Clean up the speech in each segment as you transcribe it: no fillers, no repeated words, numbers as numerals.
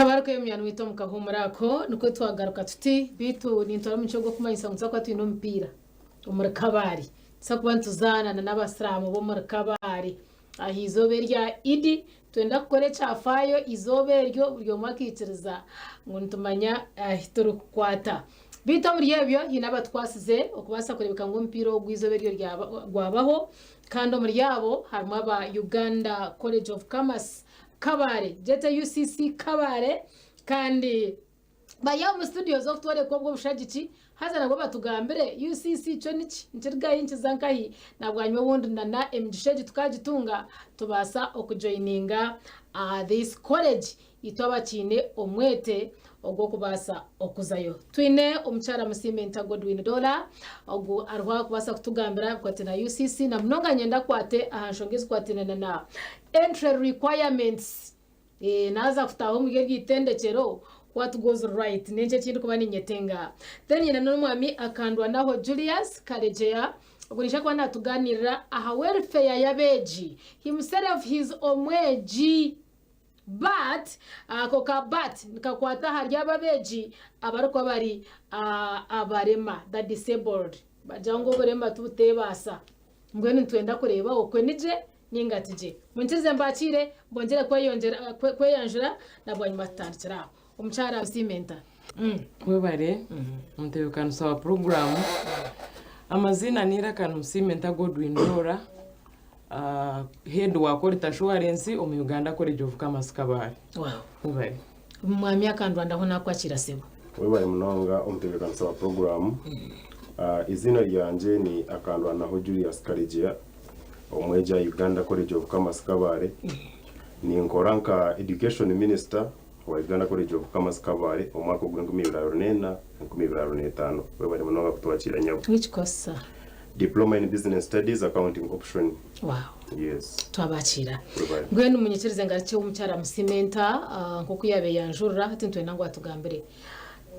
tabaruka y'umyano wito mukahumurako nuko twagaruka tuti bitu nintora mu cyo kumanyisa ngutsa kwa twino mpira umuri kabari sakuba ntuzana n'abasiramu bo muri kabari ahizobe rya idi twenda kukore cyafayo izobe ryo buryo mwakitiriza ngo ntumanya turukwata bita muri yebyo hinaba twasize okubasa kurebeka ngo mpira ogwizobe ryo rwabaho kandi muri yabo harimo aba Uganda College of Commerce Kabare jete UCC Kabare kandi bayaho mu studio zo kutware ko bwo bushagici hazana ngo batugambire UCC cyo niki ntirga yinki zankahi nabwanywe wundi na MGSheji tukagitunga tubasa okujoininga this college itwaba kine omwete ogwo kubasa okuzayo twine omuchara musimenta Godwin Dola ogwo arwa kubasa kutugambira kwatina UCC na mnonga nyenda kwate ahanshongezi kwatina na entry requirements naza kutaho mugeri itendekero what goes right nenje kintu kuba ninyetenga then yina n'umwami akandwa naho Julius Karejeya ugurisha kwa natuganirira aha welfare yabeji himself his omweji but but nikakwata harya babeji abariko bari abarema the disabled bajango borema tutebasa mbwene ntwenda kureba okwe nije ningatije muntize mbakire mbongere kweyanjura nabwanyuma tandikira omuchara simenta webare mutebekano sawa program amazina nira kanu simenta Godwin Dola head wa quality assurance omu Uganda College of Commerce Kabare. Wow. Webare mwami akandwa ndahona kwakira sebo webare munonga omutebekano sawa program izina ryanje ni akandwa naho Julius Karejeya omweja Uganda College of Commerce Kabare ni nkoranka education minister wa Uganda College of Commerce Kabare omwaka gw'N2024 webare munonga kutwakira nyabo which course diploma in business studies accounting option. Wow. Yes. Twabakira ngwene umunyekirize ngarice umucyara musimenta nkoko yabe yanjurura hati ntwe ngo atugambire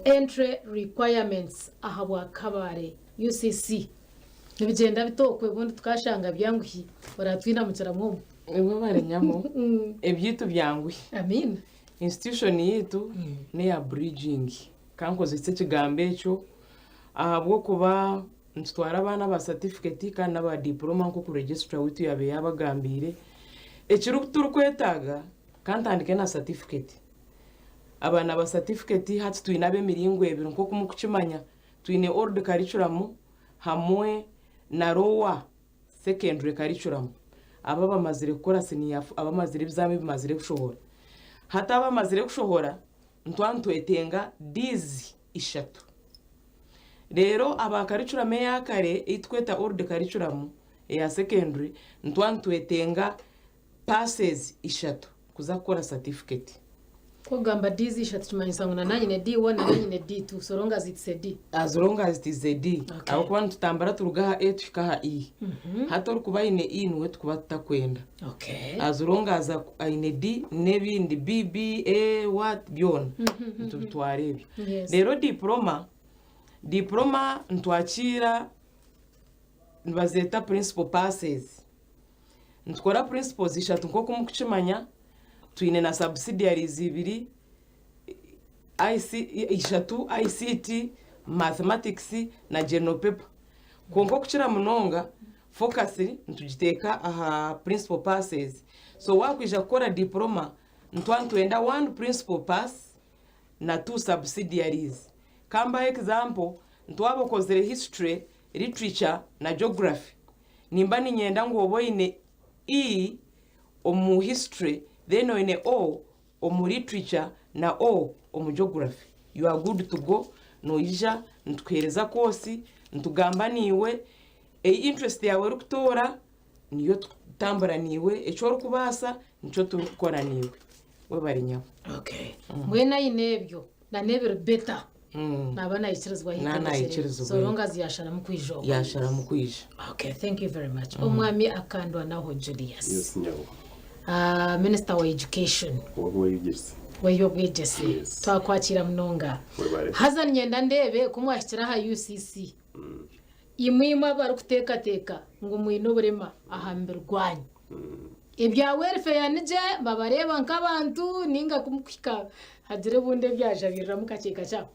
entry requirements ahabwa Kabare UCC nibigenda bitokwe bundi tukashanga byanguhi baratwina mucyara mwo webare nyamo ebyitu byanguhi amin institution yitu ne ya bridging kankoze kigambe cyo ahabwo kuba ntwara abana ba certificate kandi aba diploma nko ku register witu yabe yabagambire ekiru turukwetaga kantandike na certificate abana ba certificate hati twinabe miringo ebiro nko kumukimanya twine old curriculum hamwe na lower secondary curriculum aba bamazire gukora senior abamazire bizami bimazire kushohora hata abamazire kushohora ntwantwetenga dizi ishatu rero aba curriculum ya kare itweta old curriculum ya secondary ntwantwetenga passes ishatu kuza gukora certificate ko gamba dizi ishatu tumanyisa ngo nananye ne D1 nananye ne D2 so long as it's a D as long as it is a D abo kuba tutambara turugaha E tushikaha E hato rukuba ine E nuwe tukuba tutakwenda okay as long as ine D nebindi BB A what byon tubitwarebi rero diploma ntwakira nbazeta principal passes ntkora principals ishatu nko kumukimanya twine na subsidiaries ibiri ishatu ICT mathematics na general paper konko kuchira munonga focus ntugiteka aha principal passes so wakwija gukora diploma ntwantwenda one principal pass na two subsidiaries kamba example ntwabokozere history literature na geography nimba ninyenda ngo oboine E omu history then oine O omu literature na O omu geography you are good to go noija ntwereza kosi ntugamba niwe interest yawe rukutora niyo tambara niwe echo rukubasa nico tukora niwe webari nyawo okay mwena inebyo na nebero better nabana ikirizwa hikana so long as yashara mukwijo okay thank you very much omwami akandwa naho Julius. Yes nyawo minister wa education weyogwegese twakwakira munonga hazan nyenda ndebe kumwashikira ha UCC imwima bari kuteka ngo mwino burema ahambirwanye ibya welfare nije babareba nk'abantu ninga kumukika hagire bunde byajabirira mukakeka cya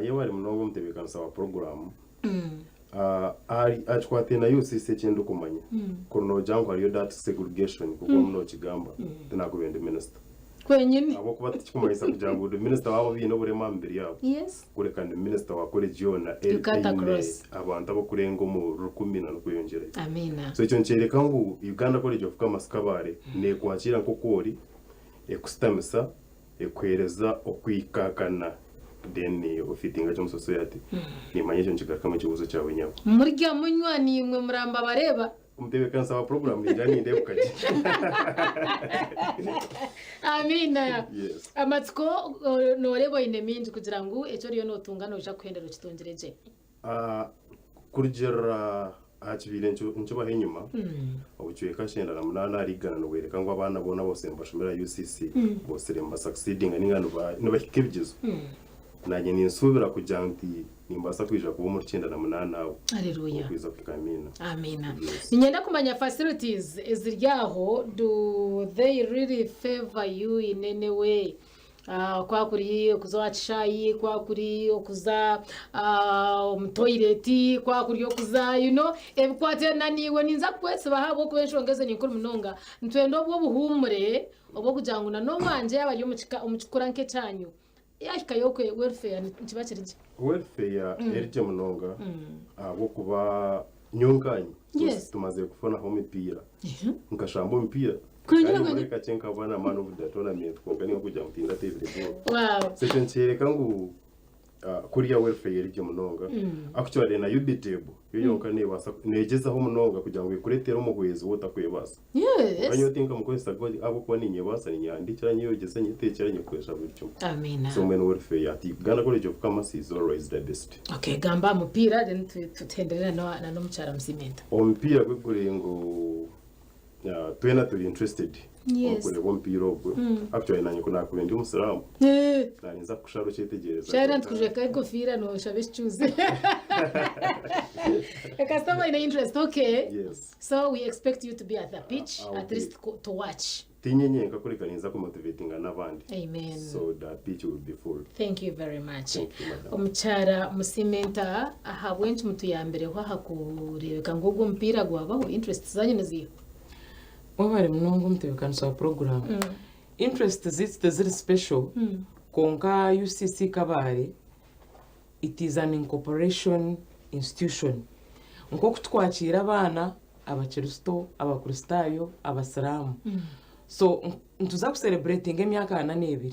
yewe ari mnogo mutebekana wa program ari achkwate na UCC cyendo kumanya kono jango ariyo data segregation kuko mno kigamba nako bende minister kwenyine abo kuba tukumanyisa kugira ngo the minister wabo bino burema mbere yabo yes kurekana minister wa region na abantu abo kurenga mu rukumina no kuyongera amina so icyo ncereka ngo Uganda College of Commerce Kabare ne kwakira nkokori ekustamisa ekwereza okwikakana then ofitinga cyo society ni manyesho nchikaka mu kibuzo cyawe nyawe murya munywani imwe muramba bareba umutebekana sawa program ni njani ndebe kaji amina yes amatsiko norebo ineminji kugira ngo echo riyo notungana uja kwendera kitongereje kurigera akibire nco bahenyuma obucwe kashenda na munana rigana no wereka ngo abana bona bose mbashomera UCC bose remba succeeding n'ingano no bakibigizo nanye ninsubira kujya nti nimbasa kwija kuba mu 98 aho haleluya kwiza kukamina amina ninyenda kumanya facilities iziryaho do they really favor you in any way kwa kuri okuza chayi kwa kuri okuza toilet kwa kuri okuza ebikwate naniwe ninza kwese bahabo kweshongeze ninkuru munonga ntwendo bwo buhumure obwo kujanguna no wanje abari umukikura nke cyanyu yashika yokwe welfare ntibakirije welfare erije munonga abo kuba nyonganyi tumaze kufona ho mipira nkashambo mipira kandi kachenka bana man of the tournament kongani kujya mutinda tevire wow section chereka ngo kuriya welfare erije munonga actually na UBTable yonka ne basa negeza ho munonga kugira ngo ikuretera umuhwezi wotakwebasa yes kanyotinga mukwesa godi abo kwa ninye basa ninyandikira nyogeze nyitekeranye nyukwesha bityo amina so when welfare yati Uganda College of Commerce is always the best okay gamba mupira then tutenderera no muchara msimenta ompira kwekurengo twena tuli interested okule bompira obwo actually nanye kuna kubendi umusalamu naninza kusharo cyetegereza shara ntukujeka igofira no shabesh choose a customer in interest okay yes so we expect you to be at the pitch at least to watch tinyenye ngakurekaninza ku motivating n'abandi amen so the pitch will be full thank you very much omuchara musimenta aha wenchi mutu ya mbere ho hakurebeka ngo mpira gwabaho interest zanyu naziyo wabari mnongo mutebekana sawa program interest ziri special konka UCC Kabare it is an incorporation institution nko kutwakira abana abakristo abakristayo abasiramu so ntuza ku celebrating emyaka 42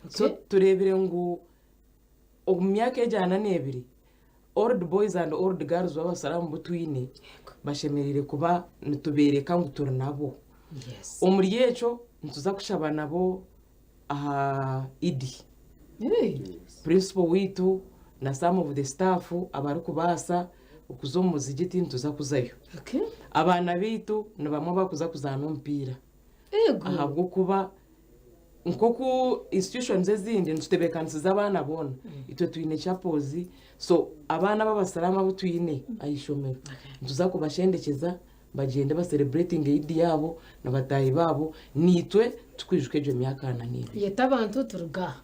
so turebire ngo omyaka ejana 42 old boys and old girls w'abasiramu butwine bashemerere kuba nitubereka ngo turi nabo yes omuri yecho ntuza kushaba nabo idi principal witu na some of the staff abari kubasa ukuzo muzigiti ntuza kuzayo okay abana bitu nibamwe bakuza kuzana ompira ego ahabwo kuba nkoku institutions ezindi ntutebekaniza abana bona itwe twine chapozi so abana b'abasalamu butwine ayishomero ntuza kubashendekeza bagende ba celebrating Eid yabo nabatayi babo nitwe tukwijuke je myaka 4 yeta abantu turuga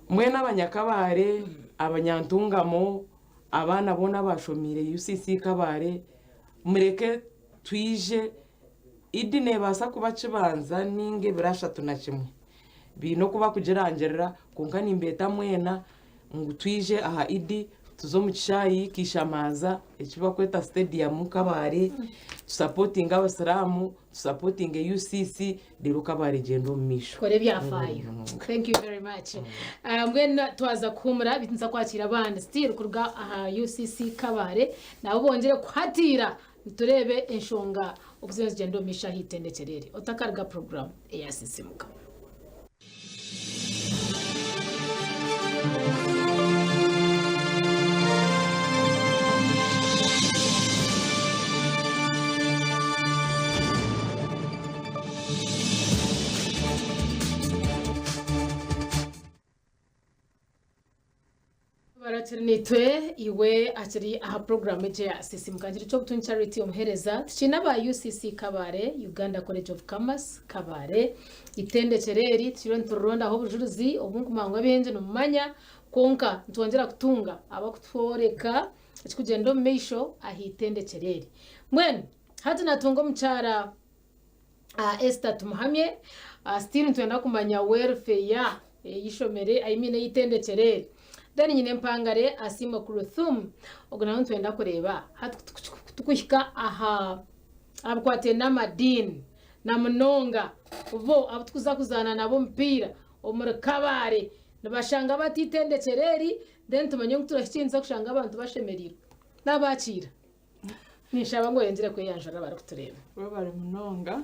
mwena abanyakabare abanyantungamo abana bona bashomire UCC Kabare mureke twije Eid nebasa kuba kibanza ninge birashatu na kimwe bino kuba kugirangerera konkani mbeta mwena ngutwije aha Eid tuzo mu kishayi kishamaza ekiba kweta stadium Kabare supporting abasiramu supporting UCC rero Kabare gendo misho kore byafaye thank you very much mwena twaza kumura bitinza kwakira abandi still kuruga aha UCC Kabare nabo bongere kwatira turebe enshonga obuzenzi gendo misha hitendekerere otakarga program eyasisimuka Baraternitwe iwe akiri aha program ya sisi mukangira cyo gutun charity omuhereza tukina ba UCC Kabare Uganda College of Commerce Kabare itendekereri tiron turonda aho bujuruzi obungu mangwa benje no mumanya konka ntwongera kutunga abakutworeka kikugendo meisho ahitendekereri mwene hati natungo mchara Esther tumuhamye still ntwenda kumanya welfare ya yishomere yitendekereri then nyine mpangare asima kuruthum ogana ntwenda kureba tukuhika aha abukwate n'amadini na munonga ubo abutukuza kuzana nabo mpira omuri Kabare nabashanga batitendekereri then tumanye nguturashinza kushanga abantu bashemerira nabakira nishaba ngo yenzire kweyanjara bari kutureba bari munonga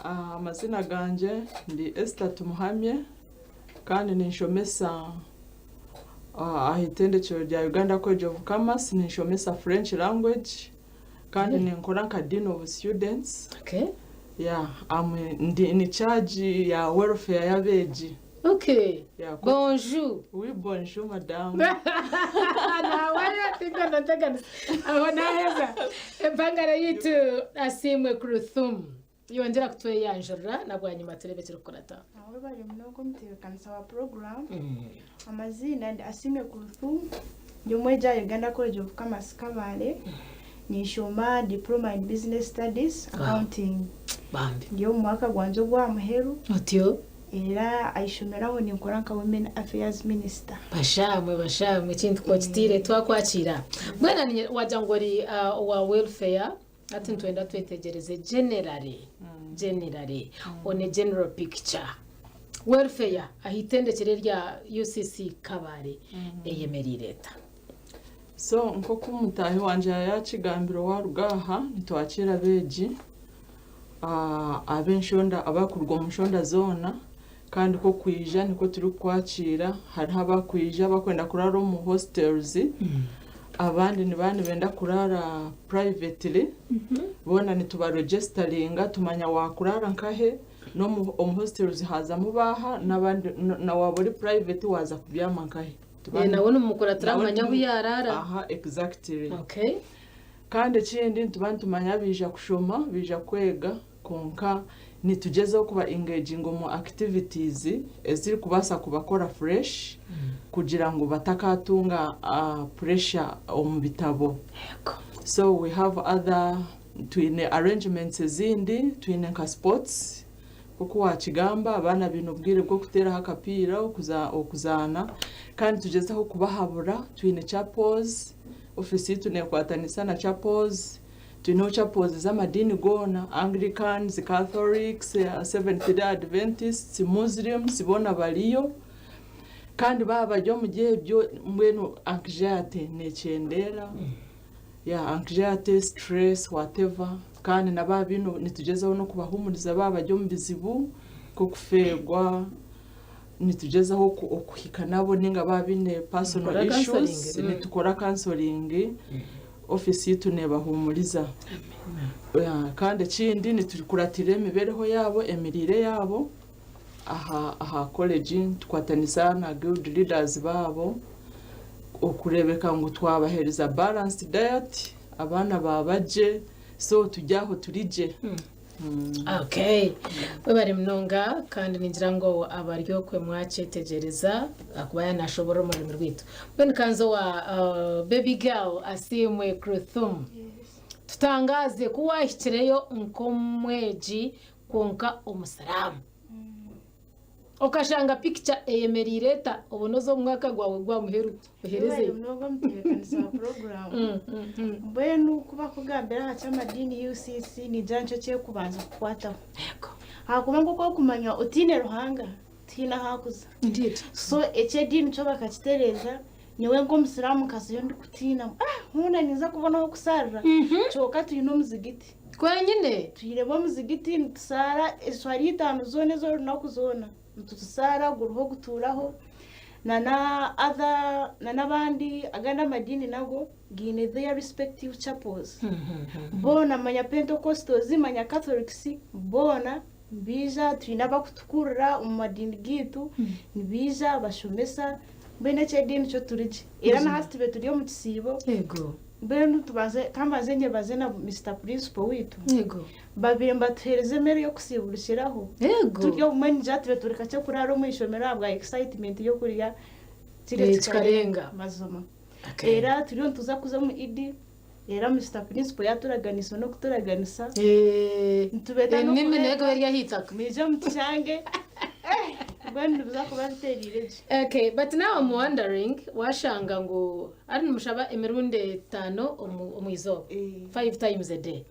amazina ganje ndi Esther tumuhamye kandi ninshomesa ahitendekero rya Uganda College of Commerce ninshomesa French language kandi ninkora nka dean of students. Okay. Yeah, ni charge ya welfare ya beji. Okay. Yeah, bonjour. Oui, bonjour madame. Na waya tinga nataka abona heza empangara yitu asimwe kuruthum yongera kutwe yanjura nabwanyuma telebekero kurata aho bari mnogo mtekanisa wa program amazina ndi asimwe kuruthum nyumweja Uganda College of Commerce Kabale nishoma diploma in business studies accounting bambi ndio mwaka gwanzo gwa muheru otyo era ayishomeraho ninkora nka women affairs minister bashamwe kintu ko kitire twakwakira mwena wajangori wa welfare ati ntwenda twetegereze generally on a general picture welfare ahitendekere rya UCC Kabare eyemeri leta so nko kumutahi wanje yakigambiro warugaha nitwakira beji abenshonda abakurwa mushonda zona kandi ko kwija niko turi kwakira hari abakwija bakwenda kurara mu hostels abandi ni bandi benda kurara privately bona nitubaregisteringa tumanya wakurara nkahe no mu hostels haza mubaha nabandi na wabori private waza kubyama nkahe nabona umukora turamanya buyarara aha exactly. Okay. kandi kindi tumanya bija kushoma bija kwega konka nitugezeho kuba engaging mu activities eziri kubasa kubakora fresh kugira ngo batakatunga pressure mu bitabo. So we have other twine arrangements zindi twine nka sports kuko wakigamba abana bintu bwire bwo kutera hakapira okuzana kandi tugezeho kubahabura twine chapels ofisi tunekwatanisa na chapels twine chapels z'amadini gona Anglicans, Catholics, Seventh-day Adventists, Muslims bona baliyo kandi baba byo mugihe byo mbwenu anxiety nechendera anxiety, stress, whatever kandi nababino nitugezeho no kubahumuriza baba byo mbizibu ko kufegwa nitugezeho okuhika nabo ninga babine personal issues nitukora counseling office tunebahumuriza kandi kindi nitukuratire imibereho yabo emirire yabo aha college tukwatanisa na guild leaders babo okurebeka ngo twabahereza balanced diet abana babaje so tujyaho turije. Okay. Bari mnonga kandi ningira ngo abaryo kwe mwacetegereza akuba yanashobora mu rurimi rwito. Bene kanzo wa baby girl asimwe Kruthum. Tutangaze kuwahikireyo nkomweji konka umusalamu. Okashanga picture eyemeri leta obonozo mwaka gwawe gwa muheru uhereze mnogo mtekanisa program bwenu kuba kugambira ha chamadini UCC ni jancho cye kubanza kukwata hakuba ngo kumanya utine ruhanga tina hakuza indeed so eche dini cyo bakakitereza niwe ngo musiramu kaso ndi kutina nkuna niza kubona ho kusarira cyoka tuyino muzigiti kwenyine tuyirebo muzigiti tusara eswari itanu zone zo nakuzona tutusara guruho guturaho nabandi aganda madini nago gine their respective chapels bona manya Pentecostals manya Catholics bona bija twinaba kutukurira mu madini gitu nibija bashomesa mbene chedini cyo turije era na hasti betu ryo mu kisibo yego mbene tubaze kambaze nye baze na Mr Principal witu yego babire mbatereze mere yo kusiburishiraho yego turyo mwenye jatwe tureka cyo kuraro mu ishomero abwa excitement yo kuriya Chikarenga mazoma Okay. era turiyo tuza kuza mu idi era Mr Principal yaturaganisa no kuturaganisa ntubeta no nime nego yari yahitaka mije mu cyange bandi buza kuba biterire okay but now I'm wondering washanga ngo ari numushaba emirunde 5 omwizo 5 times a day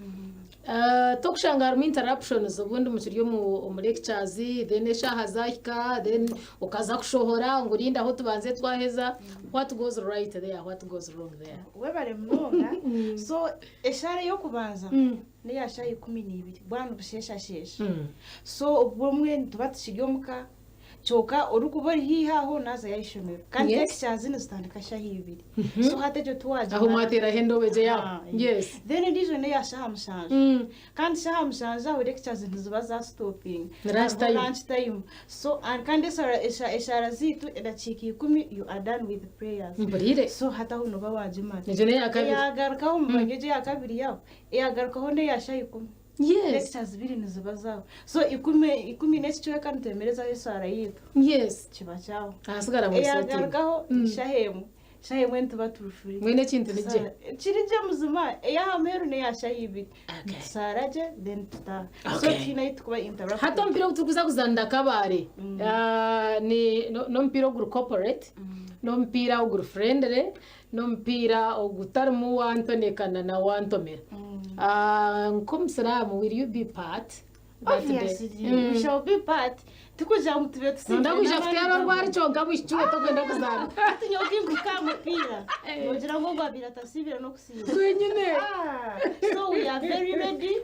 tokushanga harimo interruptions ubundi mukiryo mu lectures then eshaha zahika then ukaza kushohora ngo urinda aho tubanze twaheza what goes right there what goes wrong there webare mnonga so eshare yo kubanza ni yashaye 12 bwana bushesha shesha so ubumwe tubatishiryo muka choka urukubori hihaho naza yayishomero kandi lectures zitandika shahibiri so hatejo tuwaje aho mwatera hendo beje ya yes then ndizo ne yashaha mushanje kandi shaha mushanje aho lectures ntiziba za stopping lunch time so and kandi sara eshara zitu edachiki 10 you are done with the prayers mburire so hata huno babajima nije ne yakabiri yagarkaho mbangeje yakabiri yaho yagarkaho ne yashaye 10 yes lectures biri niziba zaho so 10 next cyo kandi temereza yesara yitu yes kiba cyaho ahasigara mu setting yagarkaho shahemu ntuba turufuri mwene kintu nije kirije muzima yahameru ne yashahibiri saraje then tuta so tonight kuba interrupt hata mpira tukuza kuzanda kabare ni no mpira uguru corporate no mpira uguru friendly no mpira ugutarmu wantonekana na wantomera nkomsiramu will you be part obviously we shall be part tukuja mutube tusinda ndakuja kutera rwari chonga mwishuwe tokenda kuzana tunyokingu kamupira ngira ngo gwabira tasibira no kusiba kwenyine so we are very ready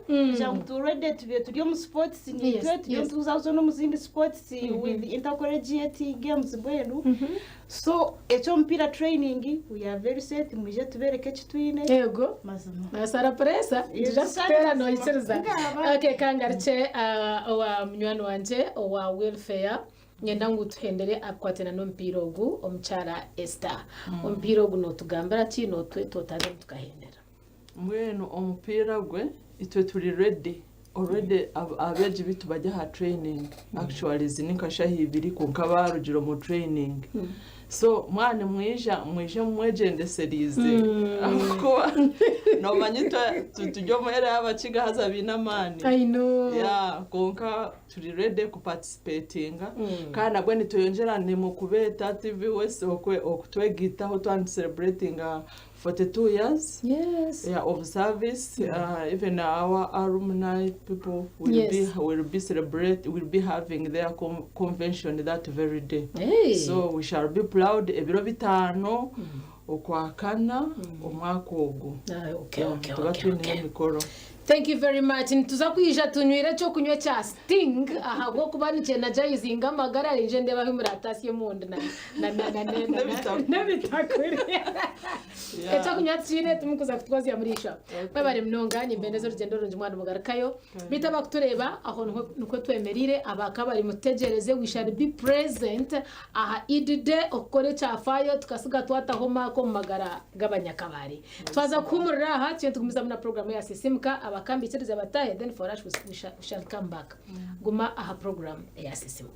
to ready tube turiyo mu sports ni twe tuzazo no muzindi sports with intercollegiate games bwenu so echo mpira training we are very set muje tubereke kitwine yego mazima nasara presa just tera no iserza okay kangarche wa mnywano wanje wa welfare nyenda ngutuhendere akwatena no mpira ogu omchara Esther ompira ogu no tugambira kino twe totale tukahendera mweno omupira gwe itwe turi ready already abeje bitu bajya ha training actually zinika shahibiri kunkabarugiro mu training so mwana mwejende series ako no manyito tujyo mwere abaciga haza binamani I know konka turi ready ku participating kana bwe nitoyongerane mu kubeta TV wese okutwegita ho twan celebrating 42 years of service. Even our alumni people will be having their convention that very day. So we shall be proud. Ebiro bitano okwakana omwaka ogu. Okay. Thank you very much. Ntuza kwisha tunywira cyo kunywa cha Sting aha bwo kubanike na jayizinga magara rije ndeba himratasiye munde na bitakuri. Echa kunywa tsine tumukuza kutwazi ya murisha. Babare mnonganye mbendezo rugendo runje mwana mugarakayo. Bitaba kutureba aho nuko twemerire abakabari mutegereze we shall be present aha idide okore cha fayo tukasiga twataho mako magara gabanyakabari. Twaza kumurira aha cyo tukumiza na program ya Sisimka abakambi chiriza batahe then for us we shall come back guma aha program ya Sisimka.